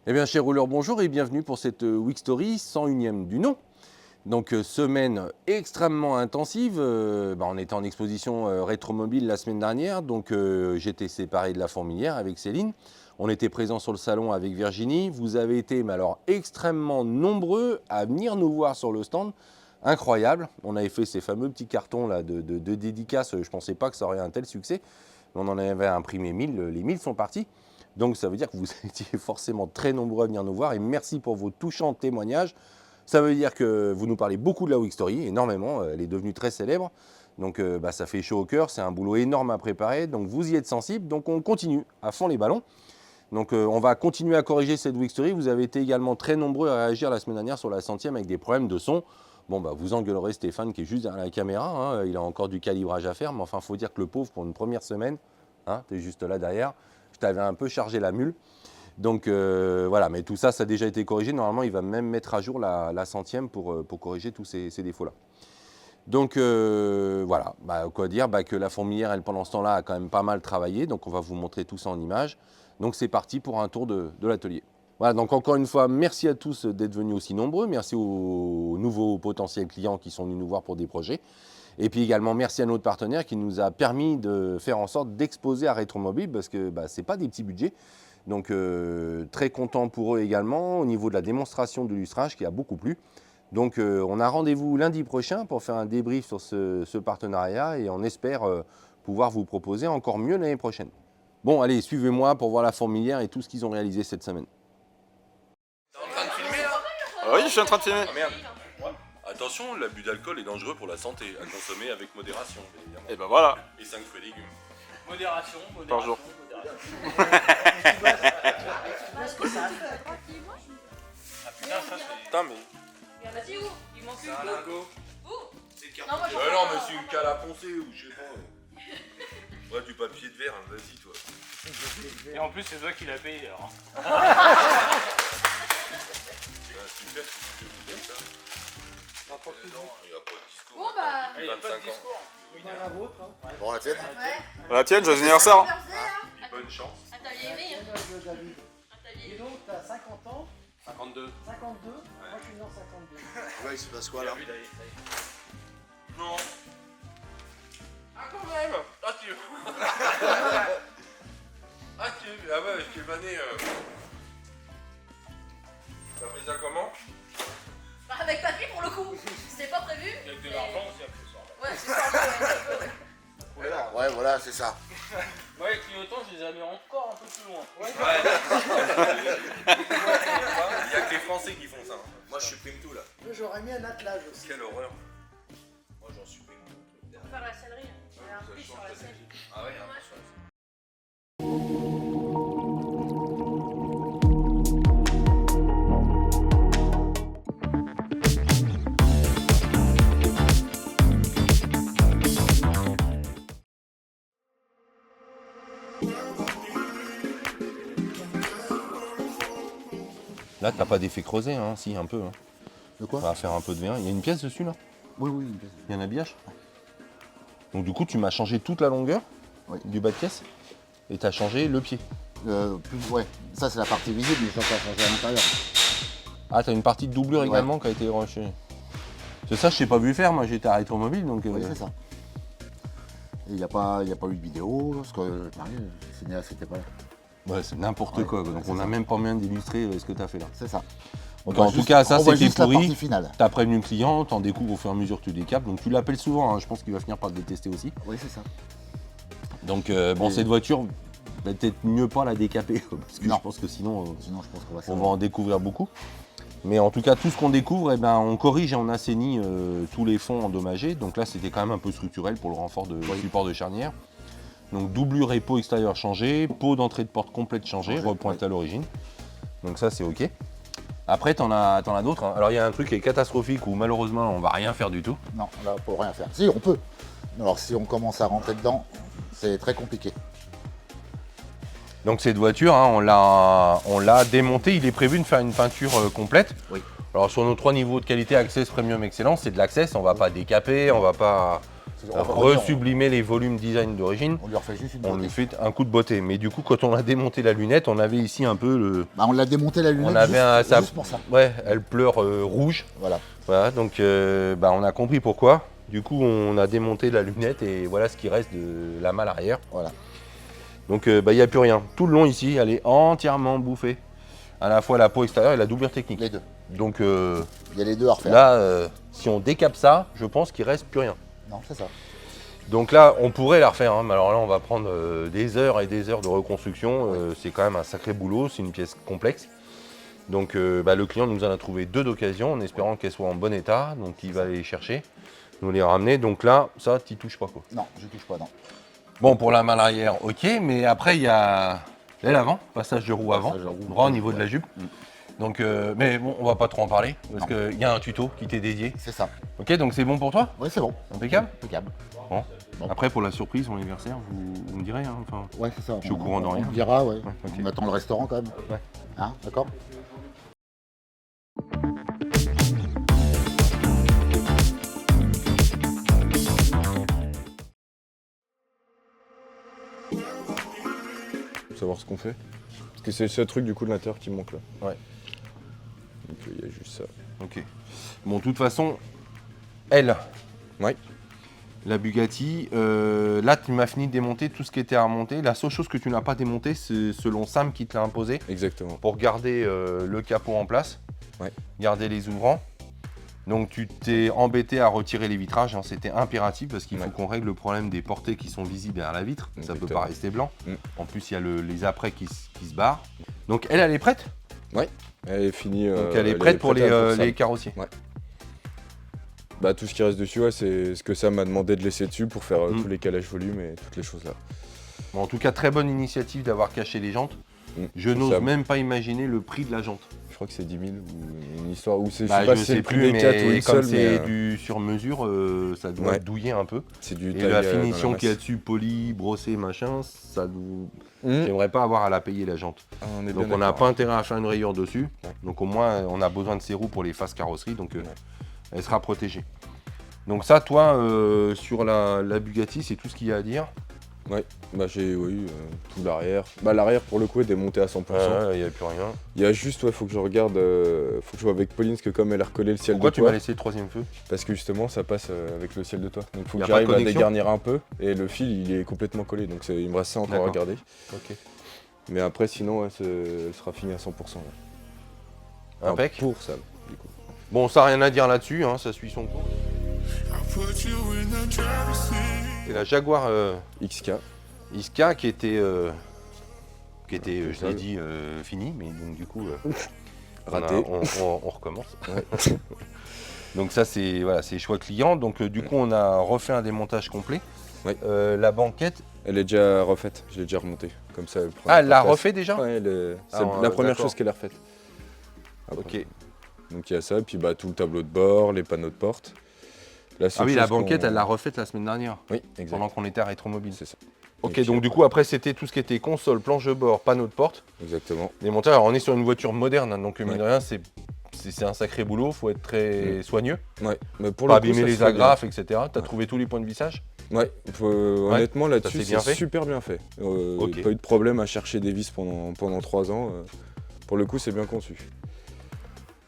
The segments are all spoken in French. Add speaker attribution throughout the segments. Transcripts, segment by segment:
Speaker 1: Eh bien, chers rouleurs, bonjour et bienvenue pour cette Week Story 101e du nom. Donc, semaine extrêmement intensive. On était en exposition rétromobile la semaine dernière, donc j'étais séparé de la fourmilière avec Céline. On était présents sur le salon avec Virginie. Vous avez été, mais alors, extrêmement nombreux à venir nous voir sur le stand. Incroyable. On avait fait ces fameux petits cartons là, de dédicaces. Je ne pensais pas que ça aurait un tel succès. On en avait imprimé 1000. Les 1000 sont partis. Donc ça veut dire que vous étiez forcément très nombreux à venir nous voir et merci pour vos touchants témoignages. Ça veut dire que vous nous parlez beaucoup de la Week Story, énormément, elle est devenue très célèbre. Donc ça fait chaud au cœur, c'est un boulot énorme à préparer, donc vous y êtes sensible, donc on continue à fond les ballons. Donc on va continuer à corriger cette Week Story. Vous avez été également très nombreux à réagir la semaine dernière sur la 100e avec des problèmes de son. Bon vous engueulerez Stéphane qui est juste derrière la caméra, hein, il a encore du calibrage à faire, mais enfin il faut dire que le pauvre pour une première semaine, hein, tu es juste là derrière. Je t'avais un peu chargé la mule. Donc voilà, mais tout ça, ça a déjà été corrigé. Normalement, il va même mettre à jour la 100e pour corriger tous ces défauts-là. Donc voilà, quoi dire que la fourmilière, elle, pendant ce temps-là, a quand même pas mal travaillé. Donc on va vous montrer tout ça en images. Donc c'est parti pour un tour de l'atelier. Voilà, donc encore une fois, merci à tous d'être venus aussi nombreux. Merci aux nouveaux potentiels clients qui sont venus nous voir pour des projets. Et puis également, merci à notre partenaire qui nous a permis de faire en sorte d'exposer à Rétromobile parce que ce n'est pas des petits budgets. Donc très content pour eux également au niveau de la démonstration de lustrage qui a beaucoup plu. Donc on a rendez-vous lundi prochain pour faire un débrief sur ce partenariat et on espère pouvoir vous proposer encore mieux l'année prochaine. Bon, allez, suivez-moi pour voir la fourmilière et tout ce qu'ils ont réalisé cette semaine.
Speaker 2: T'es en train de filmer là?
Speaker 3: Oui, je suis en train de filmer.
Speaker 2: Ah merde. Attention, l'abus d'alcool est dangereux pour la santé, à consommer avec modération, bien évidemment.
Speaker 3: Et ben voilà.
Speaker 2: Et 5 fruits et légumes.
Speaker 4: Modération,
Speaker 3: Par jour.
Speaker 2: Putain, mais.
Speaker 5: Vas-y, où? Il manque
Speaker 2: C'est
Speaker 5: une
Speaker 2: un
Speaker 5: coupe.
Speaker 2: lingot.
Speaker 5: Où?
Speaker 2: C'est le
Speaker 5: Non, moi,
Speaker 2: carton.
Speaker 5: j'en
Speaker 2: Non,
Speaker 5: veux
Speaker 2: mais
Speaker 5: pas.
Speaker 2: c'est une cale à poncer ou je sais pas. Ouais, du papier de verre, hein, vas-y toi.
Speaker 4: Et en plus, c'est toi qui l'as payé alors.
Speaker 2: Super, c'est comme ça. Non, il n'y a pas de discours.
Speaker 5: Bon, bah.
Speaker 4: Il n'y a pas de
Speaker 2: 25 ans.
Speaker 4: discours.
Speaker 3: Bon, la tienne.
Speaker 5: Ouais.
Speaker 3: La tienne, joyeux anniversaire.
Speaker 2: Dis bonne chance.
Speaker 5: À ta vieillerie, hein. À ta
Speaker 6: Et
Speaker 5: vieillerie.
Speaker 6: donc, t'as 50 ans,
Speaker 2: 52.
Speaker 6: 52, moi je suis né en 52.
Speaker 3: Ouais, il se passe quoi là?
Speaker 2: Non. Ah, quand même. Ah, tu. Ah, tu. Ah, ouais, je t'ai vanné. T'as fait ça comment?
Speaker 5: Bah, avec papy pour le coup. C'était pas prévu.
Speaker 4: Avec de
Speaker 5: mais-
Speaker 4: l'argent aussi, accessoirement.
Speaker 5: Ouais, c'est ça. Ouais.
Speaker 3: Ouais, voilà, c'est ça.
Speaker 4: Ouais, les clignotants, je les avais encore un peu plus loin.
Speaker 2: Il y a que les Français qui font ça. Moi, je supprime tout là.
Speaker 6: Moi j'aurais mis un attelage aussi.
Speaker 2: Quelle horreur. Moi, j'en supprime tout.
Speaker 5: Pour faire la céleri, il y a un prix sur la céleri.
Speaker 2: Ah ouais, hein, sur la-
Speaker 1: Là, t'as pas d'effet creusé, hein? Si, un peu. Hein.
Speaker 3: De quoi?
Speaker 1: On va faire un peu de V1. Il y a une pièce dessus là?
Speaker 3: Oui, oui.
Speaker 1: Il y a un habillage? Donc du coup, tu m'as changé toute la longueur du bas de caisse et tu as changé le pied.
Speaker 3: Ouais, ça c'est la partie visible, mais je dois pas changer à l'intérieur.
Speaker 1: Ah, tu as une partie de doublure
Speaker 3: Ouais.
Speaker 1: également qui a été rechangée. C'est ça, je t'ai pas vu faire, moi j'étais à Rétromobile donc.
Speaker 3: Oui, c'est ça. Il n'y a pas eu de vidéo, parce que c'était pas là.
Speaker 1: Ouais, c'est n'importe
Speaker 3: Ouais,
Speaker 1: quoi.
Speaker 3: ouais,
Speaker 1: Donc
Speaker 3: c'est
Speaker 1: on n'a
Speaker 3: ça.
Speaker 1: même pas moyen d'illustrer ce que tu as fait là.
Speaker 3: C'est ça.
Speaker 1: Donc en tout cas, ça c'était
Speaker 3: juste la
Speaker 1: pourri.
Speaker 3: partie finale.
Speaker 1: Tu as prévenu le client, tu en découvres au fur et à mesure que tu décapes. Donc tu l'appelles souvent, hein. Je pense qu'il va finir par le détester aussi.
Speaker 3: Oui, c'est ça.
Speaker 1: Donc bon,
Speaker 3: Et-
Speaker 1: cette voiture, peut-être mieux pas la décaper, quoi, parce que
Speaker 3: Non.
Speaker 1: je pense que sinon
Speaker 3: Sinon, je pense qu'on va
Speaker 1: on va en découvrir beaucoup. Mais en tout cas, tout ce qu'on découvre, on corrige et on assainit tous les fonds endommagés. Donc là, c'était quand même un peu structurel pour le renfort de support de charnière. Donc doublure et pot extérieur changé, pot d'entrée de porte complète changé, repointée à l'origine. Donc ça, c'est OK. Après, t'en as d'autres. Hein. Alors il y a un truc qui est catastrophique où malheureusement, on va rien faire du tout.
Speaker 3: Non, là, faut rien faire. Si, on peut. Alors, si on commence à rentrer dedans, c'est très compliqué.
Speaker 1: Donc cette voiture, hein, on l'a démontée. Il est prévu de faire une peinture complète.
Speaker 3: Oui.
Speaker 1: Alors sur nos 3 niveaux de qualité, Access, Premium, Excellence, c'est de l'Access. On va pas décaper, on va pas resublimer les volumes design d'origine.
Speaker 3: On lui refait juste une
Speaker 1: On lui
Speaker 3: beauté.
Speaker 1: fait un coup de beauté. Mais du coup, quand on a démonté la lunette, on avait ici un peu le...
Speaker 3: Bah, on l'a démonté la lunette
Speaker 1: On avait
Speaker 3: juste, juste pour ça.
Speaker 1: Ouais, elle pleure rouge.
Speaker 3: Voilà.
Speaker 1: Voilà, donc on a compris pourquoi. Du coup, on a démonté la lunette et voilà ce qui reste de la malle arrière.
Speaker 3: Voilà.
Speaker 1: Donc, il n'y a plus rien. Tout le long ici, elle est entièrement bouffée. À la fois la peau extérieure et la doublure technique.
Speaker 3: Les deux.
Speaker 1: Donc,
Speaker 3: Il y a les deux à refaire.
Speaker 1: là, si on décape ça, je pense qu'il ne reste plus rien.
Speaker 3: Non, c'est ça.
Speaker 1: Donc là, on pourrait la refaire, hein, mais alors là, on va prendre des heures et des heures de reconstruction. C'est quand même un sacré boulot, c'est une pièce complexe. Donc le client nous en a trouvé 2 d'occasion en espérant qu'elles soient en bon état. Donc il va les chercher, nous les ramener. Donc là, ça, tu touches pas quoi.
Speaker 3: Non, je touche pas, non.
Speaker 1: Bon, pour la malle arrière, ok, mais après, il y a l'aile avant, passage de roue avant,
Speaker 3: Passage de roue.
Speaker 1: droit au niveau de la jupe.
Speaker 3: Mm.
Speaker 1: Donc, mais bon, on va pas trop en parler, parce
Speaker 3: Non.
Speaker 1: qu'il y a un tuto qui t'est dédié.
Speaker 3: C'est ça.
Speaker 1: Ok, donc c'est bon pour toi?
Speaker 3: Oui, c'est bon.
Speaker 1: Impeccable.
Speaker 3: Impeccable.
Speaker 1: Bon.
Speaker 3: Bon.
Speaker 1: Après, pour la surprise, mon anniversaire, vous me direz. Hein, enfin.
Speaker 3: Ouais, c'est ça.
Speaker 1: Je suis au courant de rien.
Speaker 3: On dira, ouais.
Speaker 1: ok.
Speaker 3: On attend le restaurant quand même.
Speaker 1: Ouais.
Speaker 3: Hein, d'accord.
Speaker 7: Pour savoir ce qu'on fait. Parce que c'est ce truc du coup de l'intérieur qui manque là.
Speaker 1: Ouais.
Speaker 7: Donc il y a juste ça.
Speaker 1: Ok. Bon, de toute façon, elle.
Speaker 7: Ouais.
Speaker 1: La Bugatti, là tu m'as fini de démonter tout ce qui était à remonter. La seule chose que tu n'as pas démonté, c'est selon Sam qui te l'a imposé,
Speaker 7: Exactement.
Speaker 1: pour garder le capot en place,
Speaker 7: Ouais.
Speaker 1: garder les ouvrants. Donc tu t'es embêté à retirer les vitrages, hein, c'était impératif parce qu'il faut
Speaker 7: Ouais.
Speaker 1: qu'on règle le problème des portées qui sont visibles derrière la vitre. Ça peut
Speaker 7: Exactement.
Speaker 1: pas rester blanc.
Speaker 7: Mm.
Speaker 1: En plus, il y a les apprêts qui se barrent. Donc elle est prête.
Speaker 7: Elle est finie.
Speaker 1: Donc elle est prête pour les
Speaker 7: Sam.
Speaker 1: carrossiers.
Speaker 7: Bah, tout ce qui reste dessus, ouais, c'est ce que Sam m'a demandé de laisser dessus pour faire
Speaker 1: Mm.
Speaker 7: tous les calages volume et toutes les choses là.
Speaker 1: Bon, en tout cas, très bonne initiative d'avoir caché les jantes. Je
Speaker 7: Pour
Speaker 1: n'ose
Speaker 7: Sam.
Speaker 1: même pas imaginer le prix de la jante.
Speaker 7: Je crois que c'est 10 000 ou une histoire. Ou c'est,
Speaker 1: Bah,
Speaker 7: je sais pas
Speaker 1: je
Speaker 7: si c'est
Speaker 1: sais
Speaker 7: le prix
Speaker 1: plus,
Speaker 7: des 4 ou
Speaker 1: mais
Speaker 7: une
Speaker 1: comme
Speaker 7: seule,
Speaker 1: c'est
Speaker 7: mais
Speaker 1: du sur mesure, ça doit
Speaker 7: Ouais.
Speaker 1: douiller un peu.
Speaker 7: c'est du
Speaker 1: Et
Speaker 7: taille,
Speaker 1: la
Speaker 7: dans
Speaker 1: finition
Speaker 7: masse.
Speaker 1: qu'il y a dessus, poli, brossé, machin, ça nous...
Speaker 7: Mm.
Speaker 1: J'aimerais pas avoir à la payer la jante.
Speaker 7: Ah, on est
Speaker 1: Donc
Speaker 7: bien
Speaker 1: on n'a
Speaker 7: d'accord.
Speaker 1: pas intérêt à faire une rayure dessus.
Speaker 7: Ouais.
Speaker 1: Donc au moins on a besoin de ces roues pour les faces carrosserie, donc
Speaker 7: Ouais.
Speaker 1: elle sera protégée. Donc ça, toi, sur la Bugatti, c'est tout ce qu'il y a à dire.
Speaker 7: Bah j'ai tout l'arrière. Bah l'arrière pour le coup est démonté à 100%.
Speaker 1: Il n'y a plus rien.
Speaker 7: Il y a juste faut que je regarde, faut que je vois avec Pauline parce que comme elle a recollé le ciel
Speaker 1: Pourquoi
Speaker 7: de
Speaker 1: tu m'as
Speaker 7: toit,
Speaker 1: laissé le troisième feu?
Speaker 7: parce que justement ça passe avec le ciel de toit. Donc faut
Speaker 1: Y
Speaker 7: que
Speaker 1: a pas de
Speaker 7: j'arrive à
Speaker 1: connexion
Speaker 7: dégarnir un peu et le fil il est complètement collé donc il me reste ça encore à
Speaker 1: D'accord.
Speaker 7: regarder.
Speaker 1: Ok.
Speaker 7: Mais après sinon ouais, elle sera finie à 100%. Ouais. Enfin,
Speaker 1: Impec.
Speaker 7: pour Sam du coup.
Speaker 1: Bon, ça rien à dire là-dessus, hein, ça suit son cours. C'est la Jaguar
Speaker 7: XK.
Speaker 1: Iska qui était, je
Speaker 7: ça.
Speaker 1: l'ai dit, finie, mais donc du coup,
Speaker 7: Raté.
Speaker 1: on recommence. Donc ça c'est voilà, c'est choix client. Donc du coup on a refait un démontage complet.
Speaker 7: Ouais.
Speaker 1: La banquette,
Speaker 7: Elle est déjà refaite, je l'ai déjà remontée. Comme ça elle prend
Speaker 1: elle l'a
Speaker 7: place.
Speaker 1: refait déjà.
Speaker 7: Ouais, c'est
Speaker 1: Ah,
Speaker 7: la première
Speaker 1: d'accord.
Speaker 7: chose qu'elle a refaite. Après.
Speaker 1: Ok.
Speaker 7: Donc il y a ça, puis bah, tout le tableau de bord, les panneaux de porte. La
Speaker 1: Ah
Speaker 7: seule
Speaker 1: oui, la
Speaker 7: chose
Speaker 1: banquette
Speaker 7: qu'on-
Speaker 1: elle l'a refaite la semaine dernière,
Speaker 7: Oui, exact.
Speaker 1: pendant qu'on était à Rétromobile.
Speaker 7: C'est ça.
Speaker 1: Ok,
Speaker 7: Et puis,
Speaker 1: donc du coup après c'était tout ce qui était console, planche de bord, panneaux de porte,
Speaker 7: Exactement.
Speaker 1: démontage. Alors on est sur une voiture moderne, hein, donc mine
Speaker 7: Ouais.
Speaker 1: de rien c'est un sacré boulot, faut être très soigneux,
Speaker 7: Ouais. Mais pour
Speaker 1: pas
Speaker 7: le coup,
Speaker 1: abîmer
Speaker 7: ça
Speaker 1: les
Speaker 7: se fait bien.
Speaker 1: agrafes, etc. T'as
Speaker 7: Ouais.
Speaker 1: trouvé tous les points de vissage?
Speaker 7: Ouais, honnêtement là-dessus,
Speaker 1: s'est bien
Speaker 7: c'est
Speaker 1: fait
Speaker 7: super bien fait.
Speaker 1: Ok.
Speaker 7: Pas eu de problème à chercher des vis pendant 3 ans. Pour le coup, c'est bien conçu.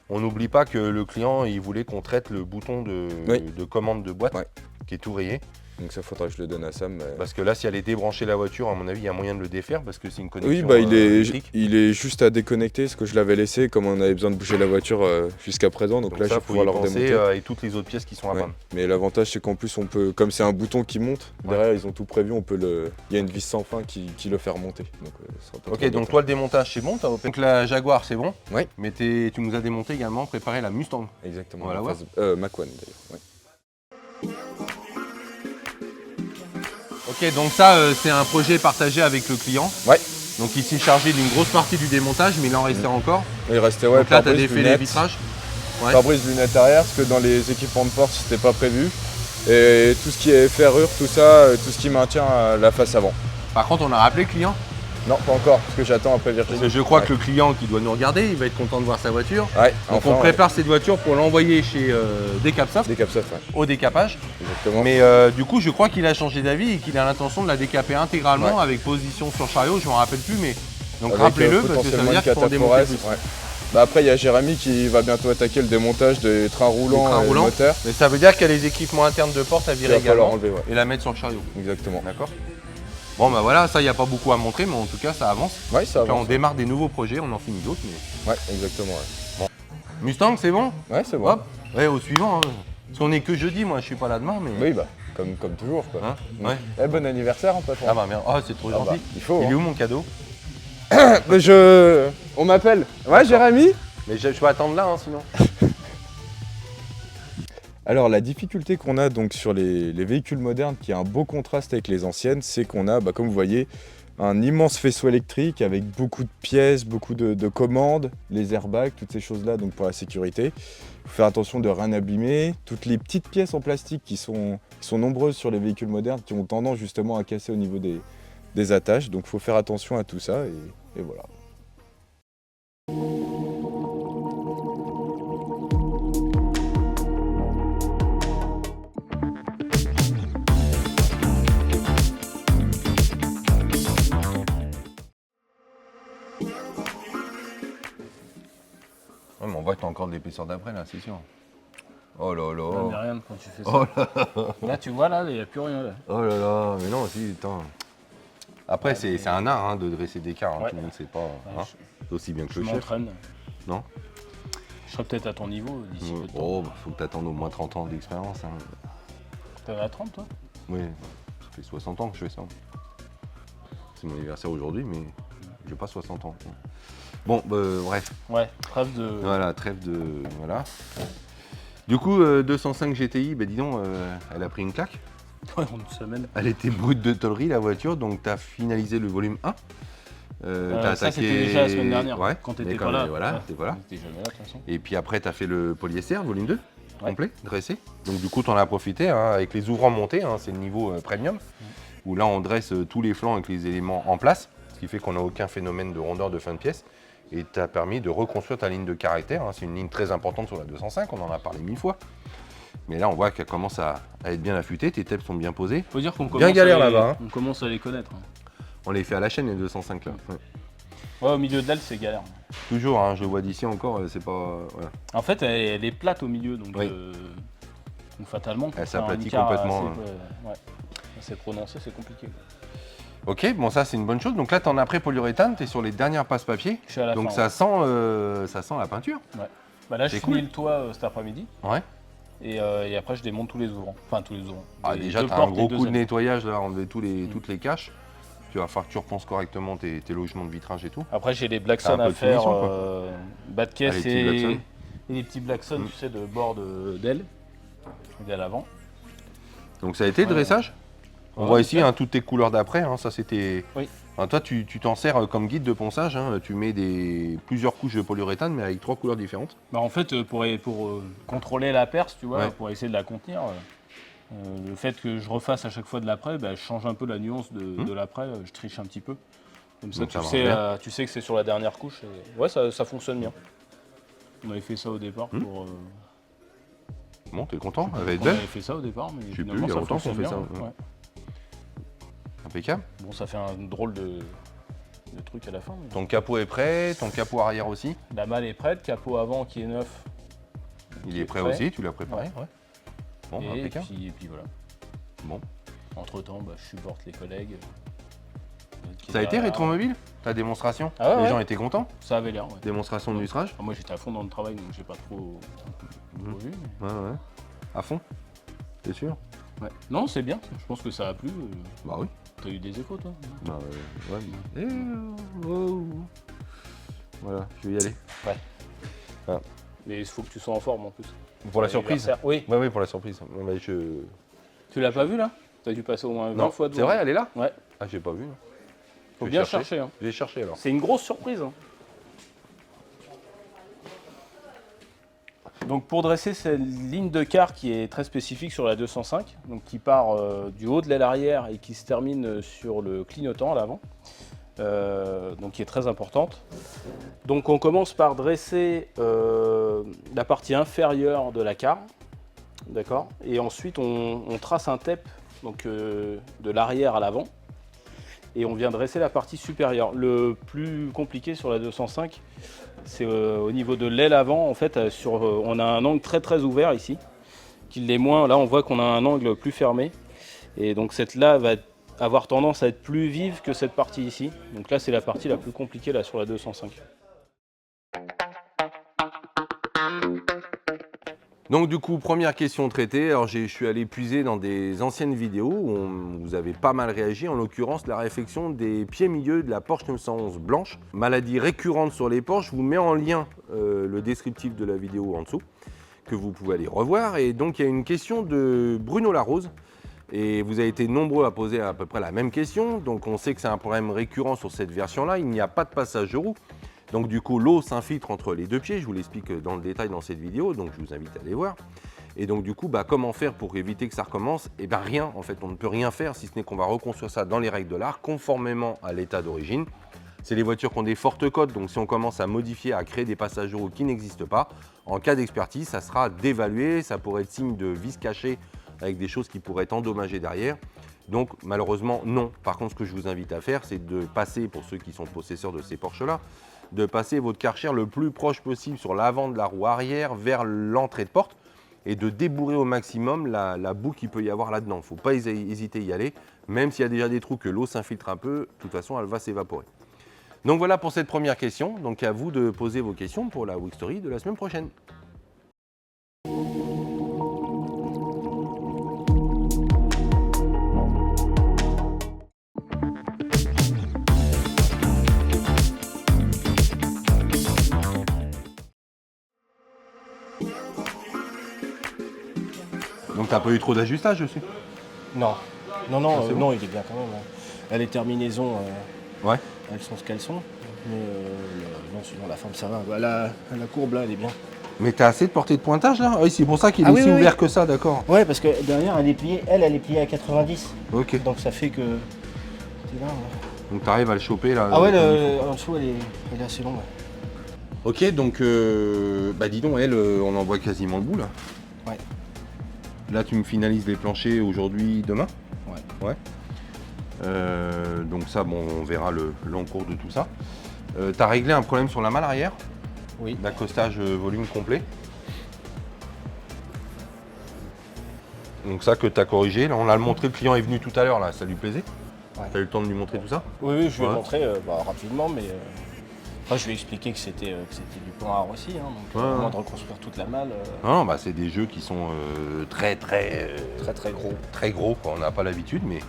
Speaker 1: On n'oublie pas que le client il voulait qu'on traite le bouton
Speaker 7: Oui.
Speaker 1: de commande de boîte,
Speaker 7: Ouais.
Speaker 1: qui est tout rayé.
Speaker 7: Donc ça faudra que je le donne à Sam. mais-
Speaker 1: Parce que là, si elle est débranchée la voiture, à mon avis, il y a moyen de le défaire parce que c'est une connexion
Speaker 7: Oui, bah
Speaker 1: électrique.
Speaker 7: il est juste à déconnecter parce que je l'avais laissé comme on avait besoin de bouger la voiture jusqu'à présent. Donc,
Speaker 1: Donc
Speaker 7: là, je
Speaker 1: ça,
Speaker 7: vais
Speaker 1: faut
Speaker 7: pouvoir
Speaker 1: y
Speaker 7: le
Speaker 1: penser
Speaker 7: redémonter.
Speaker 1: et toutes les autres pièces qui sont à
Speaker 7: Ouais.
Speaker 1: panne.
Speaker 7: Mais l'avantage c'est qu'en plus on peut, comme c'est un bouton qui monte,
Speaker 1: Ouais.
Speaker 7: derrière ils ont tout prévu, il y a une vis sans fin qui le fait remonter. Donc, ce sera pas
Speaker 1: Ok,
Speaker 7: trop
Speaker 1: donc
Speaker 7: embêtant.
Speaker 1: toi, le démontage, c'est bon. Donc la Jaguar, c'est bon.
Speaker 7: Ouais.
Speaker 1: Mais tu nous as démonté également, préparé la Mustang.
Speaker 7: Exactement.
Speaker 1: On va la
Speaker 7: en
Speaker 1: voir.
Speaker 7: phase- Mac One d'ailleurs. Ouais.
Speaker 1: Ok, donc ça, c'est un projet partagé avec le client.
Speaker 7: Ouais.
Speaker 1: Donc il s'est chargé d'une grosse partie du démontage, mais il en restait encore.
Speaker 7: Il restait ouais,
Speaker 1: donc là, tu as
Speaker 7: pare-brise,
Speaker 1: défait les
Speaker 7: lunettes.
Speaker 1: vitrages. Ouais.
Speaker 7: Pare-brise, lunettes arrière, parce que dans les équipements de porte c'était pas prévu. Et tout ce qui est ferrure, tout ça, tout ce qui maintient la face avant.
Speaker 1: Par contre, on a rappelé le client.
Speaker 7: Non, pas encore, parce que j'attends après
Speaker 1: Parce
Speaker 7: Virginie.
Speaker 1: que je crois que le client qui doit nous regarder, il va être content de voir sa voiture.
Speaker 7: Ouais,
Speaker 1: Donc
Speaker 7: enfin,
Speaker 1: on prépare cette voiture pour l'envoyer chez Decapsoft
Speaker 7: Des Capsoft, ouais.
Speaker 1: au décapage.
Speaker 7: Exactement.
Speaker 1: Mais du coup, je crois qu'il a changé d'avis et qu'il a l'intention de la décaper intégralement
Speaker 7: Ouais.
Speaker 1: avec position sur chariot, je m'en rappelle plus, mais donc
Speaker 7: Avec,
Speaker 1: rappelez-le parce que ça veut
Speaker 7: potentiellement
Speaker 1: dire
Speaker 7: une
Speaker 1: qu'il faut en démonter
Speaker 7: cataphrase,
Speaker 1: plus.
Speaker 7: ouais. Bah après, il y a Jérémy qui va bientôt attaquer le démontage des trains roulants
Speaker 1: trains
Speaker 7: et
Speaker 1: roulants.
Speaker 7: moteurs.
Speaker 1: Mais ça veut dire qu'il y a les équipements internes de porte à
Speaker 7: Il
Speaker 1: virer
Speaker 7: va falloir
Speaker 1: également
Speaker 7: enlever, ouais.
Speaker 1: et la mettre sur le chariot.
Speaker 7: Exactement.
Speaker 1: D'accord. Bon bah voilà, ça il n'y a pas beaucoup à montrer, mais en tout cas ça avance.
Speaker 7: Ouais, ça
Speaker 1: Là on
Speaker 7: avance.
Speaker 1: démarre des nouveaux projets, on en finit d'autres. Mais...
Speaker 7: Ouais, exactement. Ouais,
Speaker 1: Mustang, c'est bon?
Speaker 7: ouais c'est bon.
Speaker 1: Hop, ouais, au suivant. Hein. Parce qu'on est que jeudi, moi je suis pas là demain, mais.
Speaker 7: Oui, bah, comme toujours, quoi.
Speaker 1: Hein ouais.
Speaker 7: Eh, bon anniversaire, hein, patron.
Speaker 1: Ah bah merde, oh, c'est trop
Speaker 7: Ah bah,
Speaker 1: gentil.
Speaker 7: il faut.
Speaker 1: Il est
Speaker 7: Hein.
Speaker 1: où mon cadeau?
Speaker 7: Bah, on m'appelle. Ouais, Jérémy?
Speaker 1: Mais je peux attendre là, hein, sinon.
Speaker 7: Alors la difficulté qu'on a donc sur les véhicules modernes qui a un beau contraste avec les anciennes, c'est qu'on a, bah, comme vous voyez, un immense faisceau électrique avec beaucoup de pièces, beaucoup de commandes, les airbags, toutes ces choses-là donc pour la sécurité. Il faut faire attention de rien abîmer. Toutes les petites pièces en plastique qui sont nombreuses sur les véhicules modernes qui ont tendance justement à casser au niveau des attaches. Donc il faut faire attention à tout ça et voilà.
Speaker 1: Ouais, mais on voit que t'as encore de l'épaisseur d'après là, c'est sûr. Oh là
Speaker 4: Ça
Speaker 1: là.
Speaker 4: met rien quand tu fais ça.
Speaker 1: Oh là
Speaker 4: Là, tu vois, là, il n'y a plus rien. Là.
Speaker 1: Oh là là, mais non, si, attends. Après, c'est un art hein, de dresser des cars, hein,
Speaker 4: Ouais.
Speaker 1: tout le monde ne sait pas. Hein.
Speaker 4: Ouais,
Speaker 1: C'est aussi bien que
Speaker 4: je
Speaker 1: le chef.
Speaker 4: m'entraîne.
Speaker 1: Non.
Speaker 4: Je serai peut-être à ton niveau d'ici peu de temps.
Speaker 1: Oh, bah, faut que t'attendes au moins 30 ans d'expérience. Hein.
Speaker 4: T'es à 30, toi?
Speaker 1: Oui, ça fait 60 ans que je fais ça. C'est mon anniversaire aujourd'hui, mais j'ai pas 60 ans. Bon, bref,
Speaker 4: Ouais, trêve de.
Speaker 1: voilà, trêve de. Voilà. Du coup, 205 GTI, bah dis donc, elle a pris une claque.
Speaker 4: Ouais, en une semaine.
Speaker 1: Elle était brute de tôlerie, la voiture, donc tu as finalisé le volume 1. T'as
Speaker 4: Ça, c'était déjà la semaine dernière,
Speaker 1: Ouais,
Speaker 4: quand
Speaker 1: mais
Speaker 4: t'étais
Speaker 1: quand
Speaker 4: pas là.
Speaker 1: même, Voilà,
Speaker 4: Ouais.
Speaker 1: t'es pas là.
Speaker 4: T'étais jamais là, de toute façon.
Speaker 1: Et puis après, tu as fait le polyester, volume 2,
Speaker 4: Ouais.
Speaker 1: complet, dressé. Donc du coup, tu en as profité hein, avec les ouvrants montés, hein, c'est le niveau premium, où là, on dresse tous les flancs avec les éléments en place, ce qui fait qu'on n'a aucun phénomène de rondeur de fin de pièce. Et t'as permis de reconstruire ta ligne de caractère. Hein. C'est une ligne très importante sur la 205, on en a parlé 1000 fois. Mais là, on voit qu'elle commence à être bien affûtée, tes tapes sont bien posées.
Speaker 4: Faut dire qu'on
Speaker 1: Bien
Speaker 4: commence
Speaker 1: galère
Speaker 4: à les-
Speaker 1: là-bas, hein.
Speaker 4: On commence à les connaître. Hein.
Speaker 1: On les fait à la chaîne, les 205 là. Ouais.
Speaker 4: Ouais, au milieu de l'aile, c'est galère.
Speaker 1: Toujours, hein, je le vois d'ici encore, c'est pas. Voilà.
Speaker 4: En fait, elle est plate au milieu, donc,
Speaker 1: Oui.
Speaker 4: donc fatalement, pour
Speaker 1: Elle
Speaker 4: faire un
Speaker 1: s'aplatit
Speaker 4: écart
Speaker 1: complètement,
Speaker 4: assez, ouais, assez prononcé, c'est compliqué.
Speaker 1: Ok, bon, ça c'est une bonne chose. Donc là, tu en as prêt polyuréthane, tu es sur les dernières passe-papier.
Speaker 4: Je suis à la
Speaker 1: Donc
Speaker 4: fin.
Speaker 1: ça sent la peinture.
Speaker 4: Bah là, je
Speaker 1: c'est
Speaker 4: finis
Speaker 1: cool.
Speaker 4: le toit cet après-midi
Speaker 1: Ouais.
Speaker 4: et après, je démonte tous les ouvrants. Enfin, tous les ouvrants.
Speaker 1: Ah,
Speaker 4: Les
Speaker 1: déjà,
Speaker 4: deux
Speaker 1: tu as un
Speaker 4: portes et
Speaker 1: gros
Speaker 4: deux
Speaker 1: coup de
Speaker 4: ailes.
Speaker 1: nettoyage là, enlever toutes les caches. Tu vas falloir que tu repenses correctement tes logements de vitrage et tout.
Speaker 4: Après, j'ai les
Speaker 1: T'as
Speaker 4: Blackson
Speaker 1: un peu
Speaker 4: à
Speaker 1: de
Speaker 4: faire,
Speaker 1: finition, quoi.
Speaker 4: bas de
Speaker 1: Ah,
Speaker 4: caisse
Speaker 1: les petits Blackson.
Speaker 4: et les petits Blackson, tu sais, de bord d'aile, d'aile avant.
Speaker 1: Donc ça a été le
Speaker 4: Ouais.
Speaker 1: dressage. On
Speaker 4: Ouais,
Speaker 1: voit ici
Speaker 4: nickel.
Speaker 1: hein, toutes tes couleurs d'après. Hein, ça c'était.
Speaker 4: Oui.
Speaker 1: Enfin, toi, tu t'en sers comme guide de ponçage. Hein, tu mets plusieurs couches de polyuréthane, mais avec 3 couleurs différentes.
Speaker 4: Bah, en fait, pour contrôler la perce, tu vois,
Speaker 1: Ouais.
Speaker 4: pour essayer de la contenir, le fait que je refasse à chaque fois de l'après, bah, je change un peu la nuance de l'après, je triche un petit peu. Comme ça,
Speaker 1: Donc ça
Speaker 4: tu
Speaker 1: marche
Speaker 4: sais,
Speaker 1: bien.
Speaker 4: tu sais que c'est sur la dernière couche. Et... Ouais, ça fonctionne bien. On avait fait ça au départ pour.
Speaker 1: Bon, t'es content? Elle va être
Speaker 4: On
Speaker 1: belle.
Speaker 4: avait fait ça au départ, mais
Speaker 1: Je sais plus,
Speaker 4: finalement,
Speaker 1: il y a
Speaker 4: ça
Speaker 1: longtemps qu'on
Speaker 4: fonctionne
Speaker 1: fait
Speaker 4: bien.
Speaker 1: ça, ouais.
Speaker 4: Ouais.
Speaker 1: Impeccable.
Speaker 4: Bon, ça fait un drôle de truc à la fin. mais-
Speaker 1: Ton capot est prêt, ton capot arrière aussi.
Speaker 4: La malle est prête, capot avant qui est neuf.
Speaker 1: Il
Speaker 4: Qui
Speaker 1: est
Speaker 4: est
Speaker 1: prêt
Speaker 4: prêt.
Speaker 1: aussi, tu l'as préparé.
Speaker 4: Ouais.
Speaker 1: Ouais. Bon,
Speaker 4: et,
Speaker 1: impeccable.
Speaker 4: puis voilà.
Speaker 1: Bon.
Speaker 4: Entre temps, je supporte les collègues. qui
Speaker 1: Ça a été
Speaker 4: derrière.
Speaker 1: Rétromobile, ta démonstration?
Speaker 4: Ah ouais,
Speaker 1: Les
Speaker 4: ouais.
Speaker 1: gens étaient contents?
Speaker 4: Ça avait l'air, ouais.
Speaker 1: Démonstration de lustrage?
Speaker 4: Moi j'étais à fond dans le travail donc j'ai pas trop vu.
Speaker 1: Ouais, ouais. À fond? T'es sûr?
Speaker 4: Ouais. Non, c'est bien, je pense que ça a plu.
Speaker 1: Bah oui.
Speaker 4: T'as eu des échos toi?
Speaker 1: Bah ouais. Oh. Voilà, je vais y aller.
Speaker 4: Mais il faut que tu sois en forme en plus.
Speaker 1: Pour la surprise?
Speaker 4: Anniversaire. Oui.
Speaker 1: Ouais, oui, pour la surprise. Ouais, mais je...
Speaker 4: Tu l'as pas vu là? T'as dû passer au moins 20
Speaker 1: Non,
Speaker 4: fois
Speaker 1: c'est vrai, elle est là?
Speaker 4: Ouais.
Speaker 1: Ah, j'ai pas vu. Non.
Speaker 4: Faut
Speaker 1: Je vais
Speaker 4: bien
Speaker 1: chercher.
Speaker 4: chercher. Hein.
Speaker 1: Je vais chercher alors.
Speaker 4: C'est une grosse surprise. Hein. Donc pour dresser cette ligne de quart qui est très spécifique sur la 205, donc qui part du haut de l'aile arrière et qui se termine sur le clignotant à l'avant, donc qui est très importante. Donc on commence par dresser la partie inférieure de la carre, d'accord, et ensuite on trace un tape donc, de l'arrière à l'avant, et on vient dresser la partie supérieure. Le plus compliqué sur la 205, c'est au niveau de l'aile avant, en fait, on a un angle très ouvert ici, qu'il l'est moins. Là on voit qu'on a un angle plus fermé, et donc cette là va avoir tendance à être plus vive que cette partie ici. Donc là c'est la partie la plus compliquée là sur la 205.
Speaker 1: Donc du coup, première question traitée. Alors je suis allé puiser dans des anciennes vidéos où vous avez pas mal réagi, en l'occurrence la réflexion des pieds milieux de la Porsche 911 blanche. Maladie récurrente sur les Porsche, je vous mets en lien le descriptif de la vidéo en dessous, que vous pouvez aller revoir. Et donc il y a une question de Bruno Larose, et vous avez été nombreux à poser à peu près la même question. Donc on sait que c'est un problème récurrent sur cette version-là, il n'y a pas de passage de roue. Donc du coup, l'eau s'infiltre entre les deux pieds, je vous l'explique dans le détail dans cette vidéo, donc je vous invite à aller voir. Et donc du coup, comment faire pour éviter que ça recommence? Eh bien rien, en fait, on ne peut rien faire, si ce n'est qu'on va reconstruire ça dans les règles de l'art, conformément à l'état d'origine. C'est les voitures qui ont des fortes cotes, donc si on commence à modifier, à créer des passages de roue qui n'existent pas, en cas d'expertise, ça sera dévalué, ça pourrait être signe de vis caché avec des choses qui pourraient être endommagées derrière. Donc malheureusement, non. Par contre, ce que je vous invite à faire, c'est de passer, pour ceux qui sont possesseurs de ces Porsche-là, de passer votre Karcher le plus proche possible sur l'avant de la roue arrière vers l'entrée de porte et de débourrer au maximum la boue qu'il peut y avoir là-dedans. Il ne faut pas hésiter à y aller, même s'il y a déjà des trous que l'eau s'infiltre un peu, de toute façon elle va s'évaporer. Donc voilà pour cette première question, donc à vous de poser vos questions pour la Wixstory de la semaine prochaine. Donc t'as pas eu trop d'ajustage dessus?
Speaker 4: Non,
Speaker 1: c'est bon.
Speaker 4: non, il est bien quand même. Hein. Les terminaisons,
Speaker 1: Ouais.
Speaker 4: elles sont ce qu'elles sont. Mais non, sinon la forme ça va. La courbe là, elle est bien.
Speaker 1: Mais t'as assez de portée de pointage là? Oui, c'est pour ça qu'il est
Speaker 4: Ah oui,
Speaker 1: si
Speaker 4: oui,
Speaker 1: ouvert
Speaker 4: oui.
Speaker 1: que ça, d'accord.
Speaker 4: Ouais, parce que derrière, elle est pliée, elle est pliée à 90.
Speaker 1: Ok.
Speaker 4: Donc ça fait que. C'est là, ouais.
Speaker 1: Donc t'arrives à le choper là.
Speaker 4: Ah ouais,
Speaker 1: comme il faut.
Speaker 4: en dessous, elle est assez longue. Ouais.
Speaker 1: Ok, donc dis donc, elle, on en voit quasiment le bout là.
Speaker 4: Ouais.
Speaker 1: Là, tu me finalises les planchers aujourd'hui, demain?
Speaker 4: Ouais.
Speaker 1: Ouais. Donc ça, bon, on verra l'encours de tout ça. T'as réglé un problème sur la malle arrière?
Speaker 4: Oui.
Speaker 1: D'accostage volume complet. Donc ça que tu as corrigé, là on l'a montré, le client est venu tout à l'heure, là, ça lui plaisait?
Speaker 4: Ouais.
Speaker 1: Tu as eu le temps de lui montrer tout ça?
Speaker 4: Oui, je vais
Speaker 1: Ouais.
Speaker 4: montrer rapidement, mais après je vais expliquer que c'était du plan art aussi, hein, donc
Speaker 1: Ouais,
Speaker 4: au moins
Speaker 1: ouais.
Speaker 4: de reconstruire toute la malle,
Speaker 1: Non, bah c'est des jeux qui sont très
Speaker 4: gros.
Speaker 1: très gros, quoi. On n'a pas l'habitude, mais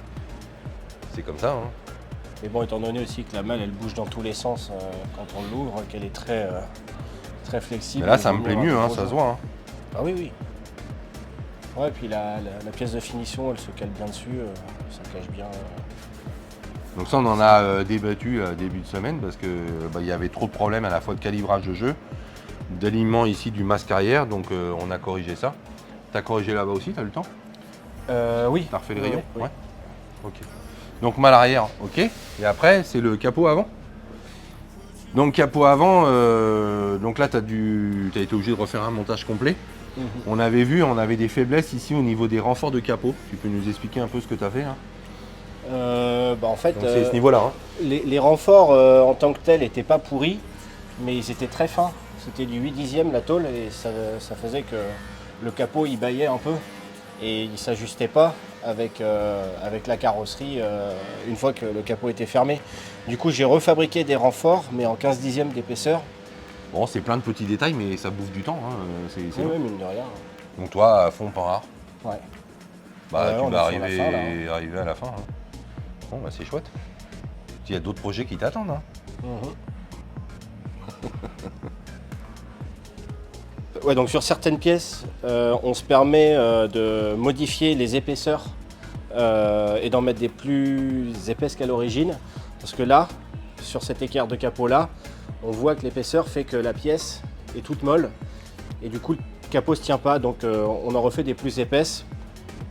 Speaker 1: c'est comme ça. Hein.
Speaker 4: Mais bon, étant donné aussi que la malle elle bouge dans tous les sens quand on l'ouvre, qu'elle est très flexible.
Speaker 1: Mais là, ça
Speaker 4: il
Speaker 1: me
Speaker 4: vaut
Speaker 1: plaît
Speaker 4: mieux
Speaker 1: mieux,
Speaker 4: avoir
Speaker 1: hein,
Speaker 4: des
Speaker 1: ça
Speaker 4: gros
Speaker 1: se voit. Hein.
Speaker 4: Ah oui. Ouais, puis la pièce de finition, elle se cale bien dessus, ça cache bien.
Speaker 1: Donc ça, on en a débattu début de semaine parce que il y avait trop de problèmes à la fois de calibrage de jeu, d'alignement ici du masque arrière, donc on a corrigé ça. T'as corrigé là-bas aussi, t'as eu le temps?
Speaker 4: Oui.
Speaker 1: T'as refait le rayon?
Speaker 4: Oui.
Speaker 1: Ouais. Ok. Donc malle arrière, ok. Et après, c'est le capot avant. Donc capot avant, donc là, t'as été obligé de refaire un montage complet. On avait vu, on avait des faiblesses ici au niveau des renforts de capot. Tu peux nous expliquer un peu ce que tu as fait là?
Speaker 4: En fait,
Speaker 1: Donc c'est ce niveau-là. Hein.
Speaker 4: les renforts en tant que tels n'étaient pas pourris, mais ils étaient très fins. C'était du 8/10 la tôle et ça faisait que le capot il baillait un peu et il ne s'ajustait pas avec la carrosserie une fois que le capot était fermé. Du coup, j'ai refabriqué des renforts, mais en 15/10 d'épaisseur.
Speaker 1: Bon, c'est plein de petits détails, mais ça bouffe du temps. Hein. C'est long.
Speaker 4: Oui, mine de rien.
Speaker 1: Donc toi, à fond, pas rare.
Speaker 4: Ouais.
Speaker 1: Bah,
Speaker 4: Ouais,
Speaker 1: tu
Speaker 4: on
Speaker 1: vas
Speaker 4: est sur la
Speaker 1: arriver,
Speaker 4: fin, là,
Speaker 1: arriver à la fin. Hein. Bon, bah, c'est chouette. Il y a d'autres projets qui t'attendent. Hein.
Speaker 4: Ouais, donc sur certaines pièces, on se permet de modifier les épaisseurs et d'en mettre des plus épaisses qu'à l'origine. Parce que là, sur cet équerre de capot là, on voit que l'épaisseur fait que la pièce est toute molle et du coup le capot se tient pas. Donc on en refait des plus épaisses,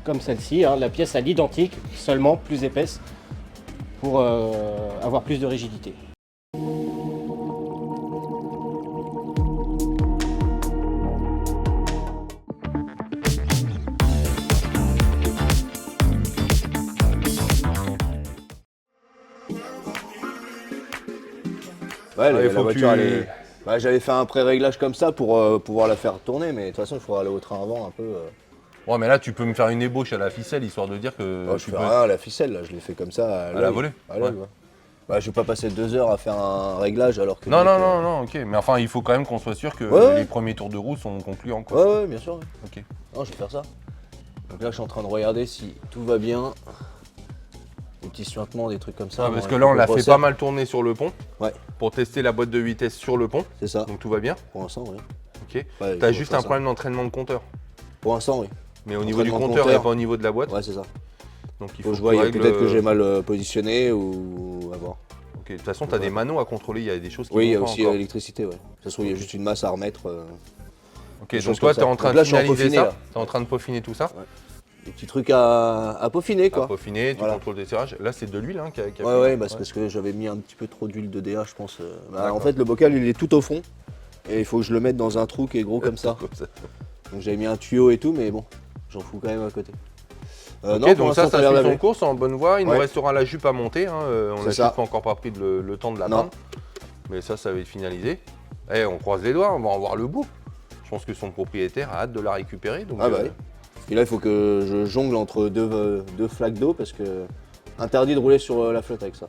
Speaker 4: comme celle-ci, hein, la pièce à l'identique, seulement plus épaisse.
Speaker 8: pour avoir plus de rigidité.
Speaker 9: Ouais,
Speaker 1: il
Speaker 9: la
Speaker 1: faut que
Speaker 9: voiture,
Speaker 1: tu-
Speaker 9: elle est... Bah, j'avais fait un pré-réglage comme ça pour pouvoir la faire tourner, mais de toute façon, il faudra aller au train avant un peu.
Speaker 1: Ouais, mais là, tu peux me faire une ébauche à la ficelle, histoire de dire que
Speaker 9: Bah, je
Speaker 1: tu
Speaker 9: fais
Speaker 1: peux...
Speaker 9: rien à la ficelle, là, je l'ai fait comme ça.
Speaker 1: À la volée.
Speaker 9: À l'œil,
Speaker 1: Ouais.
Speaker 9: ouais. Bah, je vais pas passer 2 heures à faire un réglage alors que.
Speaker 1: Non,
Speaker 9: le
Speaker 1: non,
Speaker 9: mec,
Speaker 1: non, non, ok. Mais enfin, il faut quand même qu'on soit sûr que
Speaker 9: Ouais.
Speaker 1: les premiers tours de roue sont concluants, quoi.
Speaker 9: Ouais, ouais, bien sûr. Ouais.
Speaker 1: Ok.
Speaker 9: Non, je vais faire ça. Donc là, je suis en train de regarder si tout va bien. Des petits suintements, des trucs comme ça.
Speaker 1: Ah, parce
Speaker 9: Bon,
Speaker 1: que
Speaker 9: il
Speaker 1: là,
Speaker 9: faut
Speaker 1: on l'a
Speaker 9: que je
Speaker 1: fait
Speaker 9: resserre.
Speaker 1: pas mal tourner sur le pont.
Speaker 9: Ouais.
Speaker 1: Pour tester la boîte de vitesse sur le pont.
Speaker 9: C'est ça.
Speaker 1: Donc tout va bien.
Speaker 9: Pour l'instant, oui.
Speaker 1: Ok.
Speaker 9: Ouais, il
Speaker 1: T'as
Speaker 9: faut
Speaker 1: juste
Speaker 9: faire
Speaker 1: un
Speaker 9: ça.
Speaker 1: problème d'entraînement de compteur.
Speaker 9: Pour l'instant, oui.
Speaker 1: Mais au niveau du
Speaker 9: Entraînement de
Speaker 1: compteur et
Speaker 9: compteur.
Speaker 1: pas au niveau de la boîte.
Speaker 9: Ouais, c'est ça.
Speaker 1: Donc il
Speaker 9: Faut
Speaker 1: faut
Speaker 9: que je vois, il y a
Speaker 1: règles-
Speaker 9: peut-être que j'ai mal positionné ou à voir.
Speaker 1: Ok. De toute façon, t'as des manos à contrôler. Il y a des choses qui
Speaker 9: Oui, il y a
Speaker 1: vont pas
Speaker 9: aussi
Speaker 1: encore.
Speaker 9: l'électricité, ouais. De toute façon, il y a juste une masse à remettre.
Speaker 1: Ok.
Speaker 9: des
Speaker 1: Donc
Speaker 9: choses
Speaker 1: toi,
Speaker 9: comme
Speaker 1: t'es
Speaker 9: ça.
Speaker 1: en train
Speaker 9: Donc
Speaker 1: de
Speaker 9: là, je suis en
Speaker 1: finaliser
Speaker 9: peaufiné,
Speaker 1: ça.
Speaker 9: là.
Speaker 1: T'es en train de peaufiner tout ça.
Speaker 9: Des petits trucs à peaufiner,
Speaker 1: À
Speaker 9: quoi.
Speaker 1: peaufiner. Tu
Speaker 9: Voilà.
Speaker 1: contrôles tes serrages. Là, c'est de l'huile, hein, qui a
Speaker 9: Ouais,
Speaker 1: fait-
Speaker 9: ouais, bah, c'est parce que j'avais mis un petit peu trop d'huile de DA, je pense. En fait, le bocal, il est tout au fond. Et il faut que je le mette dans un trou qui est gros comme ça.
Speaker 1: Comme ça.
Speaker 9: Donc j'avais mis un tuyau et tout, mais bon, j'en fous quand même à côté.
Speaker 1: Ok,
Speaker 9: non, pour
Speaker 1: donc ça
Speaker 9: l'instant, ça a
Speaker 1: suit
Speaker 9: l'air
Speaker 1: son
Speaker 9: d'aller.
Speaker 1: cours, c'est en bonne voie. Il
Speaker 9: Ouais.
Speaker 1: nous restera la jupe à monter. Hein. On
Speaker 9: C'est
Speaker 1: n'a
Speaker 9: ça.
Speaker 1: juste pas encore pas pris le temps de la
Speaker 9: Non.
Speaker 1: peindre. Mais ça va être finalisé. Eh, on croise les doigts, on va en voir le bout. Je pense que son propriétaire a hâte de la récupérer. Donc,
Speaker 9: Ah bah oui. Et là, il faut que je jongle entre deux flaques d'eau parce que interdit de rouler sur la flotte avec ça.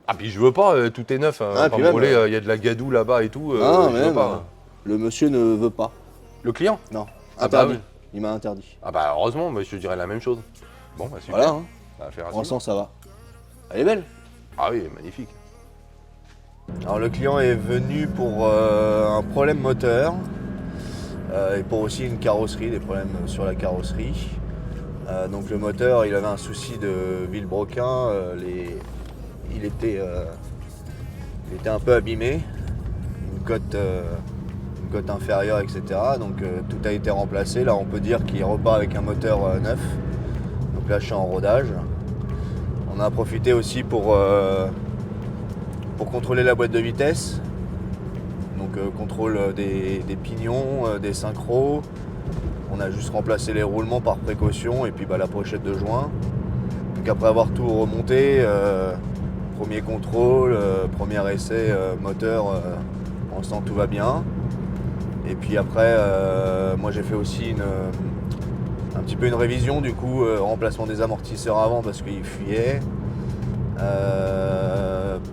Speaker 1: Ah, puis je veux pas, tout est neuf. Hein.
Speaker 9: Ah,
Speaker 1: Pas
Speaker 9: puis
Speaker 1: me
Speaker 9: même,
Speaker 1: rouler, il y a de la gadoue là-bas et tout.
Speaker 9: Non,
Speaker 1: je
Speaker 9: mais
Speaker 1: veux
Speaker 9: même,
Speaker 1: pas.
Speaker 9: le monsieur ne veut pas.
Speaker 1: Le client
Speaker 9: Non,
Speaker 1: Ah bah
Speaker 9: interdit.
Speaker 1: oui.
Speaker 9: Il m'a interdit.
Speaker 1: Ah bah heureusement, mais je te dirais la même chose. Bon, bah super.
Speaker 9: Voilà, hein.
Speaker 1: Ça va faire
Speaker 9: Pour
Speaker 1: assumer.
Speaker 9: l'instant, ça va. Elle est belle.
Speaker 1: Ah oui, magnifique.
Speaker 9: Alors le client est venu pour un problème moteur et pour aussi une carrosserie, des problèmes sur la carrosserie. Donc le moteur, il avait un souci de vilebrequin, il était un peu abîmé, une cote inférieure, etc. Donc tout a été remplacé. Là on peut dire qu'il repart avec un moteur neuf. Donc là je suis en rodage. On a profité aussi pour contrôler la boîte de vitesse. Donc contrôle des pignons, des synchros. On a juste remplacé les roulements par précaution et puis la pochette de joint. Donc après avoir tout remonté, premier contrôle, premier essai moteur, pour l'instant tout va bien. Et puis après, moi j'ai fait aussi un petit peu une révision du coup, remplacement des amortisseurs avant parce qu'ils fuyaient.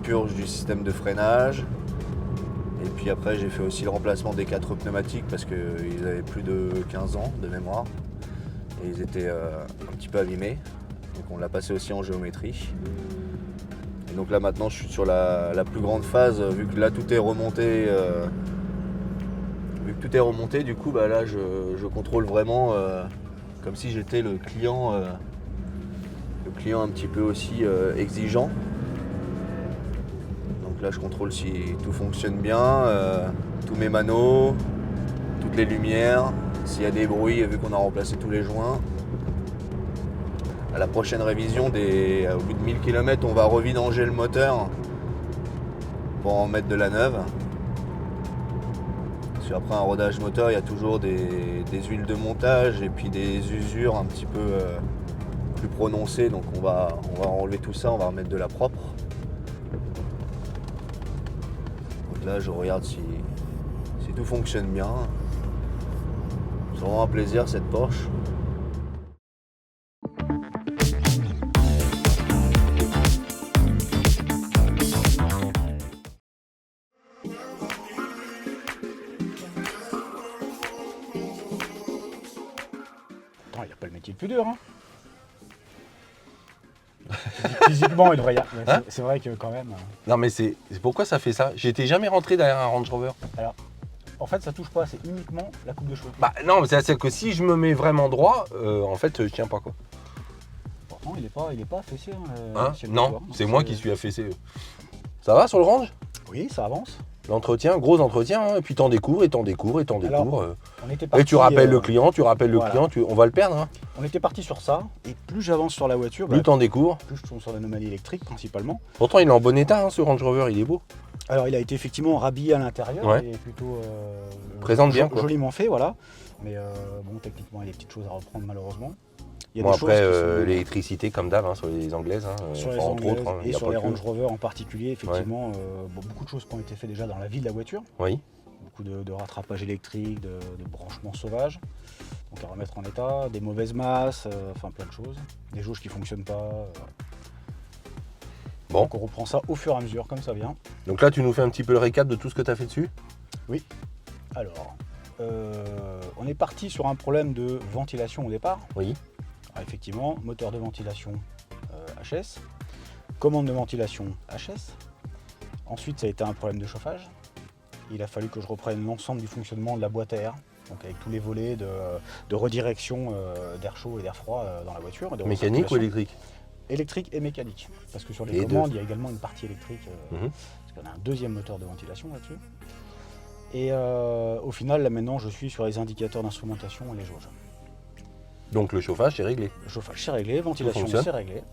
Speaker 9: Purge du système de freinage. Et puis après j'ai fait aussi le remplacement des 4 pneumatiques parce qu'ils avaient plus de 15 ans de mémoire. Et ils étaient un petit peu abîmés. Donc on l'a passé aussi en géométrie. Et donc là maintenant je suis sur la plus grande phase, vu que là tout est remonté. Vu que tout est remonté, du coup là je contrôle vraiment comme si j'étais le client un petit peu aussi exigeant. Donc là je contrôle si tout fonctionne bien, tous mes manos, toutes les lumières, s'il y a des bruits vu qu'on a remplacé tous les joints. À la prochaine révision, au bout de 1000 km, on va revidanger le moteur pour en mettre de la neuve. Parce qu'après un rodage moteur, il y a toujours des huiles de montage et puis des usures un petit peu plus prononcées. Donc on va enlever tout ça, on va remettre de la propre. Donc là, je regarde si tout fonctionne bien. C'est vraiment un plaisir cette Porsche.
Speaker 8: Attends, il n'y a pas le métier le plus dur. Hein. Physiquement, il devrait y avoir.
Speaker 1: Hein
Speaker 8: C'est vrai que quand même.
Speaker 1: Non, mais c'est pourquoi ça fait ça? J'étais jamais rentré derrière un Range Rover.
Speaker 8: En fait, ça touche pas, c'est uniquement la coupe de cheveux.
Speaker 1: Bah non, mais c'est-à-dire que si je me mets vraiment droit, en fait, je tiens pas quoi.
Speaker 8: Pourtant, il est pas affaissé.
Speaker 1: Hein
Speaker 8: chez le
Speaker 1: Non,
Speaker 8: moteur.
Speaker 1: c'est moi qui suis affaissé. Ça va sur le Range?
Speaker 8: Oui, ça avance.
Speaker 1: L'entretien, gros entretien, hein, et puis t'en découvres, et t'en découvres, et t'en
Speaker 8: Alors,
Speaker 1: découvres.
Speaker 8: On était
Speaker 1: Et
Speaker 8: parti,
Speaker 1: tu rappelles le client, tu rappelles le
Speaker 8: voilà.
Speaker 1: client, on va le perdre. Hein.
Speaker 8: On était parti sur ça, et plus j'avance sur la voiture,
Speaker 1: Plus t'en découvres.
Speaker 8: plus je tombe sur l'anomalie électrique principalement.
Speaker 1: Pourtant, il est en bon état, hein, ce Range Rover, il est beau.
Speaker 8: Alors il a été effectivement rhabillé à l'intérieur,
Speaker 1: Ouais.
Speaker 8: et plutôt
Speaker 1: Présente bien, quoi.
Speaker 8: joliment fait, voilà. Mais bon, techniquement, il y a des petites choses à reprendre malheureusement. Il y a
Speaker 1: Bon,
Speaker 8: des
Speaker 1: après,
Speaker 8: choses qui sont,
Speaker 1: l'électricité, comme d'hab, hein, sur les anglaises, hein,
Speaker 8: sur les
Speaker 1: enfin, entre
Speaker 8: Anglaises
Speaker 1: autres. hein, il
Speaker 8: et
Speaker 1: y a
Speaker 8: sur
Speaker 1: pas
Speaker 8: les
Speaker 1: que-
Speaker 8: Range Rover en particulier, effectivement, bon, beaucoup de choses qui ont été faites déjà dans la vie de la voiture.
Speaker 1: Oui.
Speaker 8: Beaucoup de rattrapage électrique, de branchements sauvages, donc à remettre en état, des mauvaises masses, enfin plein de choses, des jauges qui ne fonctionnent pas.
Speaker 1: Bon.
Speaker 8: Donc on reprend ça au fur et à mesure, comme ça vient.
Speaker 1: Donc là, tu nous fais un petit peu le récap de tout ce que tu as fait dessus.
Speaker 8: Alors, on est parti sur un problème de ventilation au départ.
Speaker 1: Oui.
Speaker 8: Alors, effectivement, moteur de ventilation HS, commande de ventilation HS. Ensuite, ça a été un problème de chauffage. Il a fallu que je reprenne l'ensemble du fonctionnement de la boîte à air, donc avec tous les volets de redirection d'air chaud et d'air froid dans la voiture. et de
Speaker 1: Mécanique ou
Speaker 8: recirculation.
Speaker 1: électrique?
Speaker 8: Électrique et mécanique. Parce que sur les
Speaker 1: Les
Speaker 8: commandes, il y a également une partie électrique,
Speaker 1: Mhm.
Speaker 8: parce qu'on a un deuxième moteur de ventilation là-dessus. Et au final, là maintenant, je suis sur les indicateurs d'instrumentation et les jauges.
Speaker 1: Donc le chauffage, c'est réglé.
Speaker 8: Le chauffage, c'est réglé, ventilation,
Speaker 1: fonctionne.
Speaker 8: c'est réglé.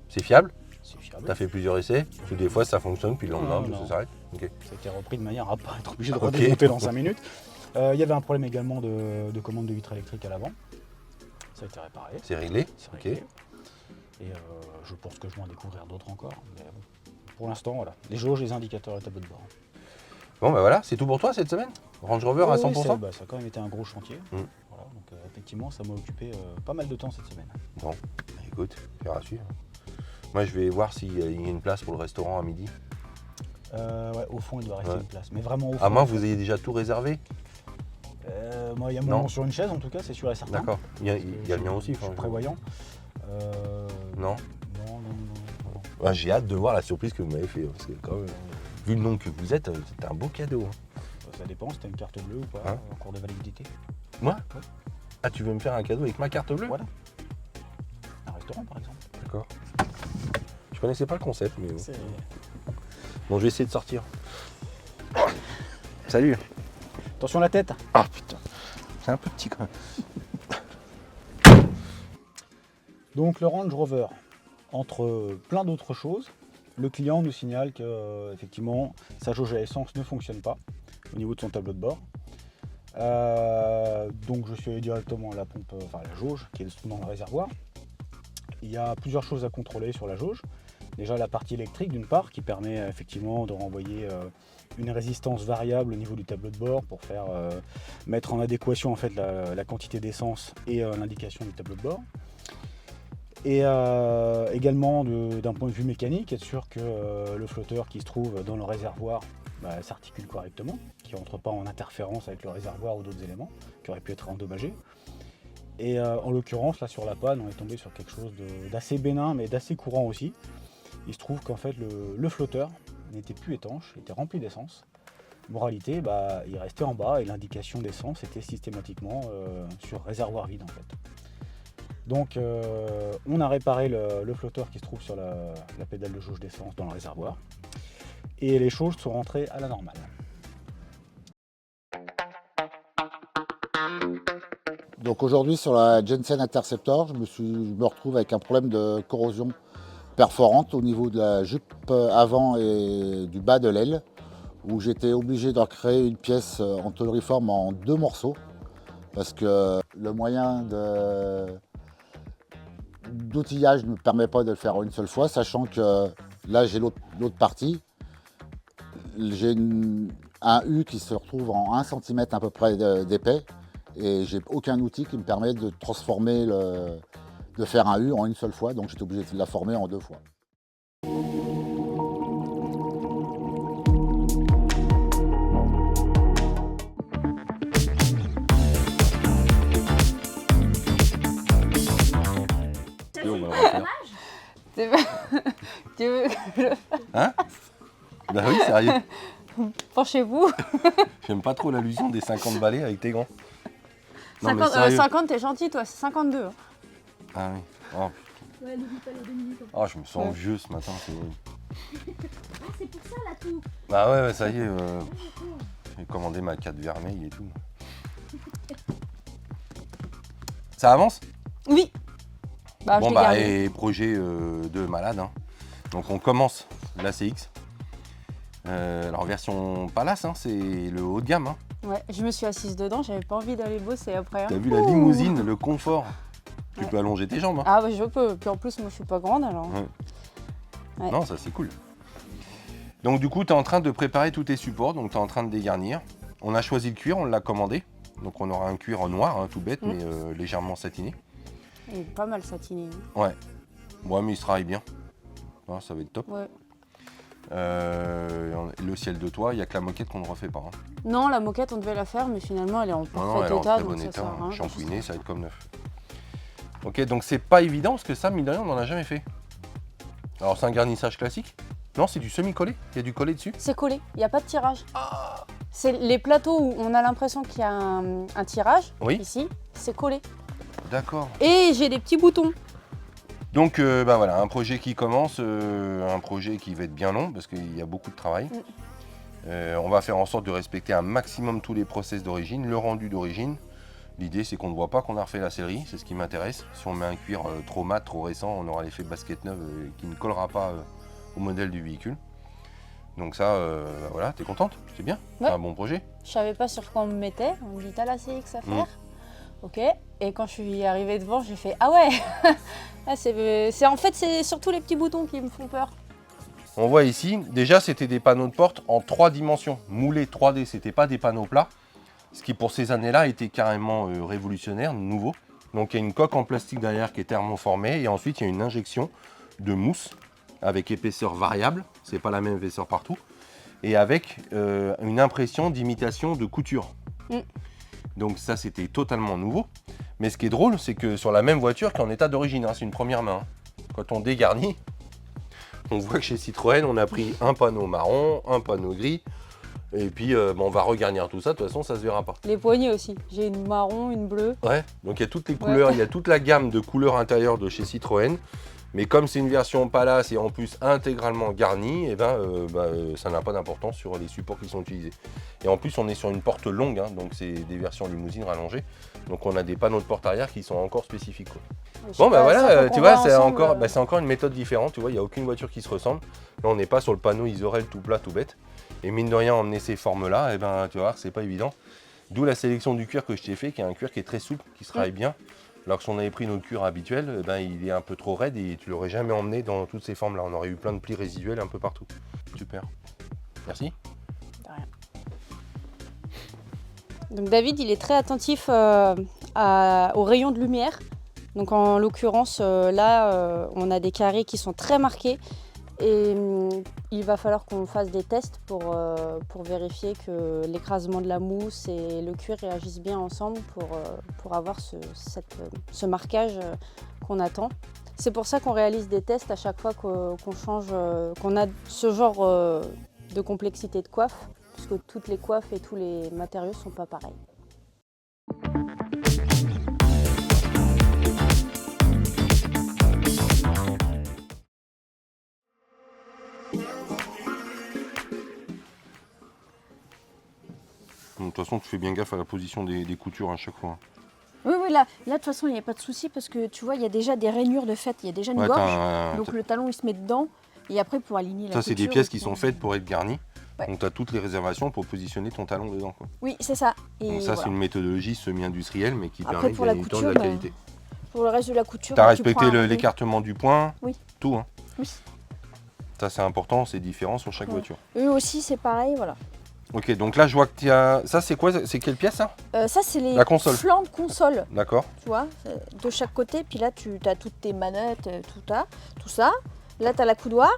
Speaker 1: C'est fiable?
Speaker 8: C'est fiable.
Speaker 1: Tu as fait plusieurs essais? Parce que des fois, ça fonctionne, puis le lendemain,
Speaker 8: Non.
Speaker 1: ça s'arrête. Ok.
Speaker 8: Ça a été repris de manière à ne pas être obligé de
Speaker 1: Ok.
Speaker 8: redémonter dans 5 minutes. Il y avait un problème également de commande de vitre électrique à l'avant. Ça a été réparé.
Speaker 1: C'est réglé?
Speaker 8: C'est
Speaker 1: Ok.
Speaker 8: réglé. Et je pense que je vais en découvrir d'autres encore. Mais bon, pour l'instant, voilà. Les jauges, les indicateurs et le tableau de bord.
Speaker 1: Bon, ben voilà, c'est tout pour toi cette semaine? Range Rover à
Speaker 8: Oui,
Speaker 1: 100%?
Speaker 8: ça a quand même été un gros chantier.
Speaker 1: Mm.
Speaker 8: Voilà, donc effectivement, ça m'a occupé pas mal de temps cette semaine.
Speaker 1: Bon, écoute, faire à suivre. Moi, je vais voir s'il y a une place pour le restaurant à midi.
Speaker 8: Ouais, au fond, il doit rester
Speaker 1: Ouais.
Speaker 8: une place. Mais vraiment au fond.
Speaker 1: À moins que vous ayez déjà tout réservé?
Speaker 8: Moi, il y a mon
Speaker 1: Non.
Speaker 8: nom sur une chaise, en tout cas, c'est sûr et certain.
Speaker 1: D'accord. Il y a,
Speaker 8: Parce que
Speaker 1: il y a le mien aussi.
Speaker 8: Je suis
Speaker 1: enfin,
Speaker 8: prévoyant.
Speaker 1: Non.
Speaker 8: Non.
Speaker 1: Ouais, j'ai hâte de voir la surprise que vous m'avez fait. Parce que quand même, vu le nombre que vous êtes, c'est un beau cadeau. hein.
Speaker 8: Ça dépend si tu as une carte bleue ou pas,
Speaker 1: Hein
Speaker 8: en cours de validité.
Speaker 1: Moi?
Speaker 8: Ouais.
Speaker 1: Ah, tu veux me faire un cadeau avec ma carte bleue?
Speaker 8: Voilà. Un restaurant, par exemple.
Speaker 1: D'accord. Je connaissais pas le concept, mais bon.
Speaker 8: C'est-
Speaker 1: Bon, je vais essayer de sortir. Salut.
Speaker 8: Attention à la tête.
Speaker 1: Ah putain, c'est un peu petit quand même.
Speaker 8: Donc le Range Rover, entre plein d'autres choses, le client nous signale que effectivement sa jauge à essence ne fonctionne pas au niveau de son tableau de bord. Donc je suis allé directement à la pompe, enfin à la jauge qui est dans le réservoir. Il y a plusieurs choses à contrôler sur la jauge. Déjà la partie électrique d'une part qui permet effectivement de renvoyer une résistance variable au niveau du tableau de bord pour faire mettre en adéquation en fait la quantité d'essence et l'indication du tableau de bord. Et également d'un point de vue mécanique, être sûr que le flotteur qui se trouve dans le réservoir s'articule correctement, qu'il ne rentre pas en interférence avec le réservoir ou d'autres éléments qui auraient pu être endommagés. Et en l'occurrence, là sur la panne, on est tombé sur quelque chose d'assez bénin mais d'assez courant aussi. Il se trouve qu'en fait le flotteur n'était plus étanche, il était rempli d'essence. Moralité, il restait en bas et l'indication d'essence était systématiquement sur réservoir vide en fait. Donc on a réparé le flotteur qui se trouve sur la pédale de jauge d'essence dans le réservoir et les choses sont rentrées à la normale.
Speaker 3: Donc aujourd'hui sur la Jensen Interceptor, je me retrouve avec un problème de corrosion perforante au niveau de la jupe avant et du bas de l'aile, où j'étais obligé de recréer une pièce en tôlerie-forme en 2 morceaux, parce que le moyen d'outillage ne me permet pas de le faire en une seule fois, sachant que là j'ai l'autre partie. J'ai un U qui se retrouve en 1 cm à peu près d'épais, et j'ai aucun outil qui me permet de transformer de faire un U en une seule fois, donc j'étais obligé de la former en 2 fois.
Speaker 10: C'est pas... Tu veux que je...
Speaker 1: Hein? Bah oui, sérieux.
Speaker 10: Penchez-vous.
Speaker 1: J'aime pas trop l'allusion des 50 balais avec tes gants. Non, mais
Speaker 10: 50,
Speaker 1: sérieux.
Speaker 10: 50 t'es gentil toi, c'est 52. hein.
Speaker 1: Ah oui. Oh,
Speaker 5: Ouais, n'oublie pas les 2 minutes.
Speaker 1: oh, je me sens
Speaker 10: Ouais.
Speaker 1: vieux ce matin. C'est...
Speaker 5: Ah, c'est pour ça là tout.
Speaker 1: Bah ouais, ça y est. J'ai commandé ma 4 vermeille et tout. Ça avance?
Speaker 10: Oui. Bah, je
Speaker 1: Bon
Speaker 10: l'ai
Speaker 1: bah,
Speaker 10: gardé.
Speaker 1: et projet de malade. Hein. Donc on commence l'ACX. Alors version Palace, hein, c'est le haut de gamme. Hein.
Speaker 10: Ouais, je me suis assise dedans, j'avais pas envie d'aller bosser après. hein.
Speaker 1: T'as vu la
Speaker 10: Ouh.
Speaker 1: limousine, le confort. Tu
Speaker 10: Ouais.
Speaker 1: peux allonger tes jambes. Hein.
Speaker 10: Ah ouais, je peux. Puis en plus, moi, je suis pas grande alors.
Speaker 1: Ouais.
Speaker 10: Ouais.
Speaker 1: Non, ça c'est cool. Donc du coup, tu es en train de préparer tous tes supports, donc tu es en train de dégarnir. On a choisi le cuir, on l'a commandé. Donc on aura un cuir noir, hein, tout bête, mais légèrement satiné.
Speaker 10: Il est pas mal satiné.
Speaker 1: Ouais. Ouais, mais il se travaille bien. Ah, ça va être top.
Speaker 10: Ouais.
Speaker 1: Le ciel de toit, il n'y a que la moquette qu'on ne refait pas. Hein.
Speaker 10: Non, la moquette, on devait la faire, mais finalement, elle est en
Speaker 1: Non,
Speaker 10: parfait
Speaker 1: non, elle est en
Speaker 10: état,
Speaker 1: très
Speaker 10: donc
Speaker 1: bon
Speaker 10: ça
Speaker 1: état,
Speaker 10: sert à rien.
Speaker 1: shampouiné, ça va être comme neuf. Ok, donc c'est pas évident parce que ça, mine de rien, on n'en a jamais fait. Alors c'est un garnissage classique? Non, c'est du semi-collé, il y a du collé dessus?
Speaker 10: C'est collé, il n'y a pas de tirage. C'est les plateaux où on a l'impression qu'il y a un tirage,
Speaker 1: Oui.
Speaker 10: ici, c'est collé.
Speaker 1: D'accord.
Speaker 10: Et j'ai des petits boutons.
Speaker 1: Donc bah voilà, un projet qui commence, un projet qui va être bien long parce qu'il y a beaucoup de travail. On va faire en sorte de respecter un maximum tous les process d'origine, le rendu d'origine. L'idée c'est qu'on ne voit pas qu'on a refait la sellerie, c'est ce qui m'intéresse. Si on met un cuir trop mat, trop récent, on aura l'effet basket neuve qui ne collera pas au modèle du véhicule. Donc ça, voilà, t'es contente? C'est bien?
Speaker 10: Ouais.
Speaker 1: C'est un bon projet?
Speaker 10: Je savais pas sur quoi on me mettait. On me dit, t'as la CX à faire? Ok. Et quand je suis arrivée devant, j'ai fait, ah ouais. Ah, en fait, c'est surtout les petits boutons qui me font peur.
Speaker 1: On voit ici, déjà c'était des panneaux de porte en 3 dimensions, moulés 3D, c'était pas des panneaux plats. Ce qui pour ces années-là était carrément révolutionnaire, nouveau. Donc il y a une coque en plastique derrière qui est thermoformée et ensuite il y a une injection de mousse avec épaisseur variable, c'est pas la même épaisseur partout, et avec une impression d'imitation de couture. Donc ça c'était totalement nouveau. Mais ce qui est drôle, c'est que sur la même voiture qu'en état d'origine, hein, c'est une première main. Quand on dégarnit, on voit que chez Citroën, on a pris un panneau marron, un panneau gris, et puis on va regarnir tout ça, de toute façon ça se verra pas.
Speaker 10: Les poignées aussi. J'ai une marron, une bleue.
Speaker 1: Ouais, donc il y a toutes les couleurs, il y a toute la gamme de couleurs intérieures de chez Citroën. Mais comme c'est une version Palace et en plus intégralement garnie, eh ça n'a pas d'importance sur les supports qui sont utilisés. Et en plus on est sur une porte longue, hein, donc c'est des versions limousines rallongées. Donc on a des panneaux de porte arrière qui sont encore spécifiques. Quoi. Bon bah voilà, tu vois, c'est encore une méthode différente, tu vois, il n'y a aucune voiture qui se ressemble. Là on n'est pas sur le panneau Isorel tout plat, tout bête. Et mine de rien, emmener ces formes-là, tu vas voir, c'est pas évident. D'où la sélection du cuir que je t'ai fait, qui est un cuir qui est très souple, qui se travaille bien. Alors que si on avait pris notre cuir habituel, il est un peu trop raide et tu l'aurais jamais emmené dans toutes ces formes-là. On aurait eu plein de plis résiduels un peu partout. Super. Merci.
Speaker 10: De rien. Donc David, il est très attentif aux rayons de lumière. Donc en l'occurrence, là, on a des carrés qui sont très marqués. Et il va falloir qu'on fasse des tests pour vérifier que l'écrasement de la mousse et le cuir réagissent bien ensemble pour avoir ce marquage qu'on attend. C'est pour ça qu'on réalise des tests à chaque fois qu'on change, qu'on a ce genre de complexité de coiffe, puisque toutes les coiffes et tous les matériaux ne sont pas pareils.
Speaker 1: De toute façon, tu fais bien gaffe à la position des coutures à chaque fois.
Speaker 11: Oui, là, de toute façon, il n'y a pas de souci parce que tu vois, il y a déjà des rainures de fait, il y a déjà une gorge. Donc le talon, il se met dedans et après, pour aligner la couture.
Speaker 1: Ça, c'est des pièces qui sont faites pour être garnies.
Speaker 11: Ouais.
Speaker 1: Donc, tu as toutes les réservations pour positionner ton talon dedans. Quoi.
Speaker 11: Oui, c'est ça. Et
Speaker 1: donc, ça,
Speaker 11: voilà.
Speaker 1: c'est une méthodologie semi-industrielle, mais qui
Speaker 11: Après,
Speaker 1: permet
Speaker 11: pour
Speaker 1: de
Speaker 11: la
Speaker 1: gagner du temps
Speaker 11: couture,
Speaker 1: et de la qualité.
Speaker 11: Pour le reste de la couture,
Speaker 1: Tu as
Speaker 11: tu
Speaker 1: respecté
Speaker 11: prends un
Speaker 1: l'écartement du point,
Speaker 11: Oui.
Speaker 1: tout. Hein.
Speaker 11: Oui.
Speaker 1: Ça, c'est important, c'est différent sur chaque voiture.
Speaker 11: Eux aussi, c'est pareil, voilà.
Speaker 1: Ok, donc là, je vois que tu as. Ça, c'est quoi? C'est quelle pièce, ça?
Speaker 11: Ça, c'est les
Speaker 1: La console.
Speaker 11: flancs de console,
Speaker 1: D'accord.
Speaker 11: tu vois, de chaque côté. Puis là, tu as toutes tes manettes, tout ça. Là, tu as la coudoir.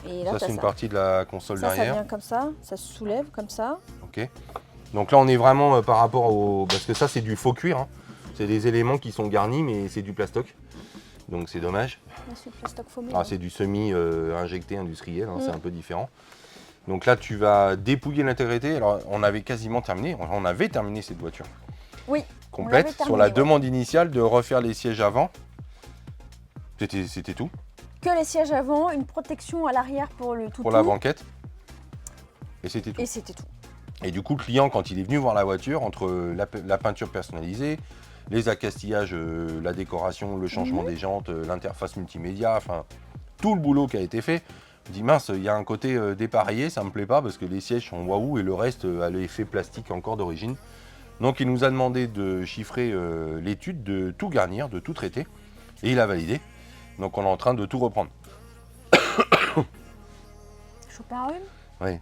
Speaker 11: Et là,
Speaker 1: Ça,
Speaker 11: t'as
Speaker 1: c'est une partie de la console
Speaker 11: ça
Speaker 1: derrière.
Speaker 11: vient comme ça, ça se soulève comme ça.
Speaker 1: Ok. Donc là, on est vraiment par rapport au. Parce que ça, c'est du faux cuir. Hein. C'est des éléments qui sont garnis, mais c'est du plastoc. Donc c'est dommage.
Speaker 11: Là, c'est le plastoc foamé.
Speaker 1: Ah, c'est du semi-injecté industriel, hein, c'est un peu différent. Donc là, tu vas dépouiller l'intégrité. Alors, on avait quasiment terminé. On avait terminé cette voiture.
Speaker 11: Oui.
Speaker 1: Complète.
Speaker 11: terminé,
Speaker 1: sur la
Speaker 11: ouais.
Speaker 1: demande initiale de refaire les sièges avant. C'était tout.
Speaker 11: Que les sièges avant, une protection à l'arrière pour le toutou.
Speaker 1: Pour la banquette. Et c'était tout.
Speaker 11: Et c'était tout.
Speaker 1: Et du coup, le client, quand il est venu voir la voiture, entre la peinture personnalisée, les accastillages, la décoration, le changement des jantes, l'interface multimédia, enfin, tout le boulot qui a été fait, il dit mince, il y a un côté dépareillé, ça me plaît pas parce que les sièges sont waouh et le reste a l'effet plastique encore d'origine. Donc il nous a demandé de chiffrer l'étude, de tout garnir, de tout traiter, et il a validé. Donc on est en train de tout reprendre.
Speaker 11: Chaud par une.
Speaker 1: Oui.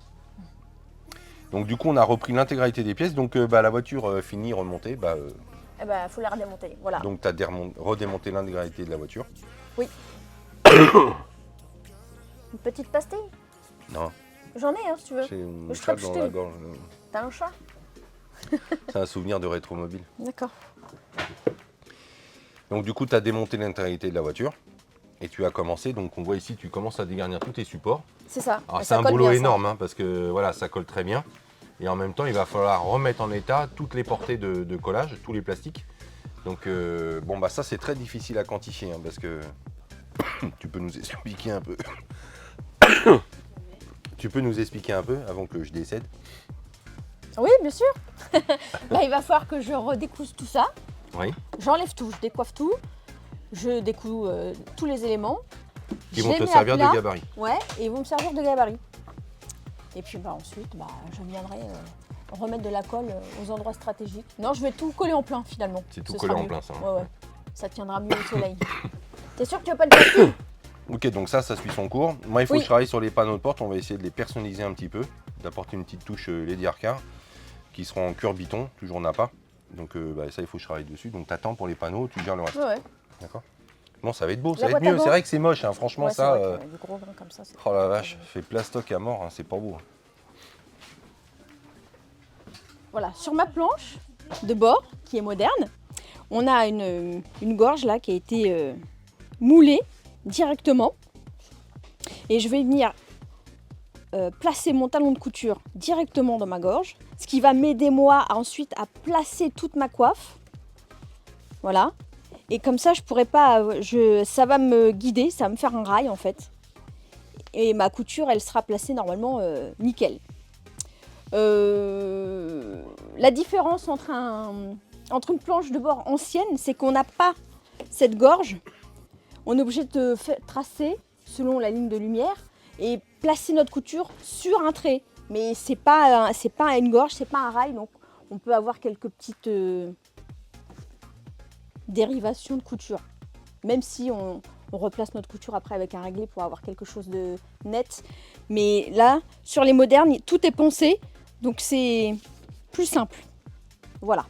Speaker 1: Donc du coup on a repris l'intégralité des pièces, donc la voiture finie, remontée,
Speaker 11: Eh ben, faut les redémonter. Voilà.
Speaker 1: donc tu as redémonté l'intégralité de la voiture.
Speaker 11: Oui. Une petite pastille.
Speaker 1: Non,
Speaker 11: J'en ai, hein, si tu veux.
Speaker 1: j'ai une
Speaker 11: Je
Speaker 1: chape
Speaker 11: trappe,
Speaker 1: dans
Speaker 11: je te
Speaker 1: la
Speaker 11: dis.
Speaker 1: gorge.
Speaker 11: T'as un chat?
Speaker 1: C'est un souvenir de rétromobile.
Speaker 11: D'accord.
Speaker 1: Donc du coup tu as démonté l'intégralité de la voiture. Et tu as commencé, donc on voit ici, tu commences à dégarnir tous tes supports.
Speaker 11: C'est ça.
Speaker 1: Alors
Speaker 11: Et
Speaker 1: c'est
Speaker 11: ça
Speaker 1: un
Speaker 11: colle
Speaker 1: boulot
Speaker 11: bien, ça.
Speaker 1: énorme, hein, parce que voilà, ça colle très bien. Et en même temps, il va falloir remettre en état toutes les portées de collage, tous les plastiques. Donc ça c'est très difficile à quantifier, hein, parce que tu peux nous expliquer un peu. Tu peux nous expliquer un peu avant que je décède?
Speaker 11: Oui, bien sûr. Là, il va falloir que je redécousse tout ça.
Speaker 1: Oui.
Speaker 11: J'enlève tout, je décoiffe tout. Je découds tous les éléments.
Speaker 1: Qui
Speaker 11: Je
Speaker 1: vont
Speaker 11: les
Speaker 1: te
Speaker 11: mets à
Speaker 1: servir de
Speaker 11: plat.
Speaker 1: gabarit.
Speaker 11: Ouais, et ils vont me servir de gabarit. Et puis ensuite, je viendrai remettre de la colle aux endroits stratégiques. Non, je vais tout coller en plein finalement.
Speaker 1: C'est tout
Speaker 11: Ce
Speaker 1: collé
Speaker 11: sera
Speaker 1: en
Speaker 11: mieux.
Speaker 1: plein, ça, hein.
Speaker 11: Ouais, ouais. Ça tiendra mieux au soleil. T'es sûr que tu vas pas le faire?
Speaker 1: Ok, donc ça suit son cours. Moi, il faut
Speaker 11: Oui.
Speaker 1: que je travaille sur les panneaux de porte. On va essayer de les personnaliser un petit peu, d'apporter une petite touche Lady Arcar, qui seront en cuir biton, toujours en appât. Donc ça, il faut que je travaille dessus. Donc t'attends pour les panneaux, tu gères le reste.
Speaker 11: Ouais.
Speaker 1: D'accord. Bon, ça va être beau, ça
Speaker 11: La
Speaker 1: va être
Speaker 11: boîte à
Speaker 1: mieux.
Speaker 11: gants.
Speaker 1: C'est vrai que c'est moche, hein. Franchement,
Speaker 11: Ouais, c'est
Speaker 1: ça.
Speaker 11: vrai que du gros grain comme ça. c'est-
Speaker 1: Oh la vache, fait plastoc à mort, hein. C'est pas beau.
Speaker 11: Voilà, sur ma planche de bord, qui est moderne, on a une gorge là qui a été moulée directement. Et je vais venir placer mon talon de couture directement dans ma gorge, ce qui va m'aider moi ensuite à placer toute ma coiffe. Voilà. Et comme ça, je pourrais pas, ça va me guider, ça va me faire un rail en fait. Et ma couture, elle sera placée normalement nickel. La différence entre une planche de bord ancienne, c'est qu'on n'a pas cette gorge. On est obligé de tracer selon la ligne de lumière et placer notre couture sur un trait. Mais c'est pas une gorge, c'est pas un rail, donc on peut avoir quelques petites dérivations de couture. Même si on replace notre couture après avec un réglé pour avoir quelque chose de net. Mais là, sur les modernes, tout est poncé, donc c'est plus simple. Voilà.